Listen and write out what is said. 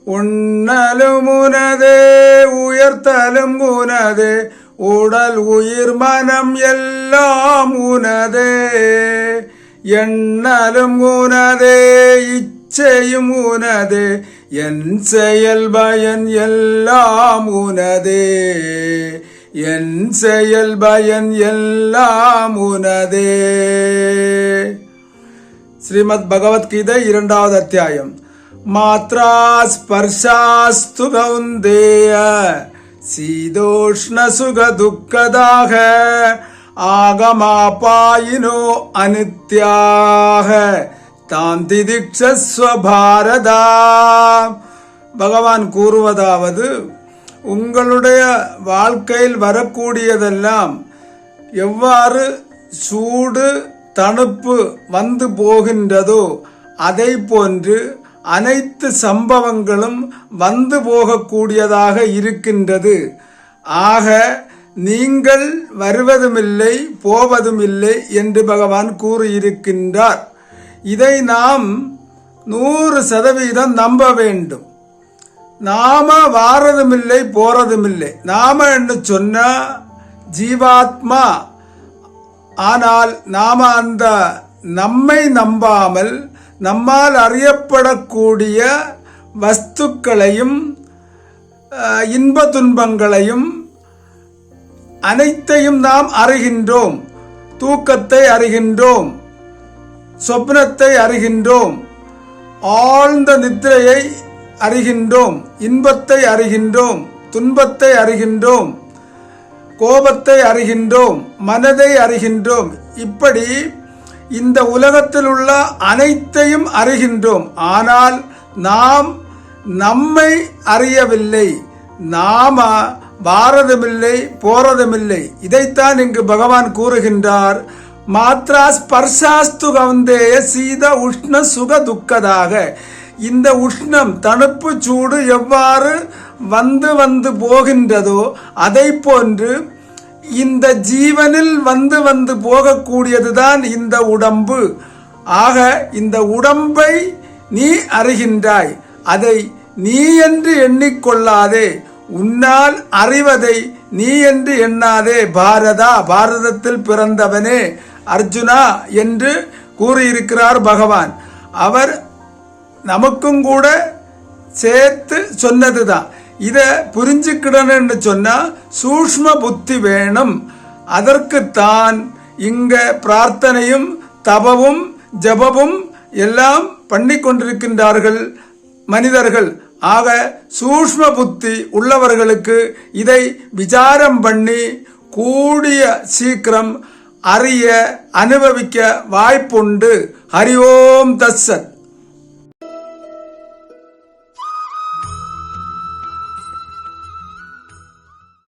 உண்ணலும் உனதே உயர்த்தலும் உனதே உடல் உயிர் மனம் எல்லாம் உனதே எண்ணலும் உனதே இச்சையும் உனதே என் செயல் பயன் எல்லாம் உனதே என் செயல் பயன் எல்லாம் உனதே. ஸ்ரீமத் பகவத்கீதை 2வது அத்தியாயம். மாத்ரா ஸ்பர்ஷாஸ்து கௌந்தேய சீதோஷ்ண சுக துக்கதாக ஆகமாபாயினோ அனித்யாக தாம் திதிக்ஷஸ்வ பாரதா. பகவான் கூறுவதாவது, உங்களுடைய வாழ்க்கையில் வரக்கூடியதெல்லாம் எவ்வாறு சூடு தணுப்பு வந்து போகின்றதோ அதை போன்று அனைத்து சம்பவங்களும் வந்து போகக்கூடியதாக இருக்கின்றது. ஆக நீங்கள் வருவதுமில்லை போவதுமில்லை என்று பகவான் கூறியிருக்கின்றார். இதை நாம் 100% நம்ப வேண்டும். நாம வாரதுமில்லை போறதுமில்லை. நாம என்று சொன்னா ஜீவாத்மா. ஆனால் நாம அந்த நம்மை நம்பாமல் நம்மால் அறியப்படக்கூடிய வஸ்துக்களையும் இன்ப துன்பங்களையும் அனைத்தையும் நாம் அறிகின்றோம். தூக்கத்தை அறிகின்றோம், சொப்னத்தை அறிகின்றோம், ஆழ்ந்த நித்திரையை அறிகின்றோம், இன்பத்தை அறிகின்றோம், துன்பத்தை அறிகின்றோம், கோபத்தை அறிகின்றோம், மனதை அறிகின்றோம். இப்படி இந்த உலகத்தில் உள்ள அனைத்தையும் அறிகின்றோம். ஆனால் நாம் நம்மை அறியவில்லை. நாம வாரதுமில்லை போறதுமில்லை. இதைத்தான் இங்கு பகவான் கூறுகின்றார். மாத்ரா ஸ்பர்ஷாஸ்து கௌந்தேய சீத உஷ்ண சுக துக்கதாக. இந்த உஷ்ணம் தணுப்பு சூடு எவ்வாறு வந்து வந்து போகின்றதோ அதை போன்று இந்த ஜீவனில் வந்து வந்து போகக்கூடியதுதான் இந்த உடம்பு. ஆக இந்த உடம்பை நீ அறிகின்றாய். அதை நீ என்று எண்ணிக்கொள்ளாதே. உன்னால் அறிவதை நீ என்று எண்ணாதே. பாரதா, பாரதத்தில் பிறந்தவனே, அர்ஜுனா என்று கூறியிருக்கிறார் பகவான். அவர் நமக்கும் கூட சேர்த்து சொன்னதுதான். இதை புரிஞ்சுக்கிடணும்னு சொன்னா சூஷ்ம புத்தி வேணும். அதற்குத்தான் இங்க பிரார்த்தனையும் தபமும் ஜபமும் எல்லாம் பண்ணி கொண்டிருக்கின்றார்கள் மனிதர்கள். ஆக சூஷ்ம புத்தி உள்ளவர்களுக்கு இதை விசாரம் பண்ணி கூடிய சீக்கிரம் அறிய அனுபவிக்க வாய்ப்புண்டு. ஹரி ஓம் தத்சத்.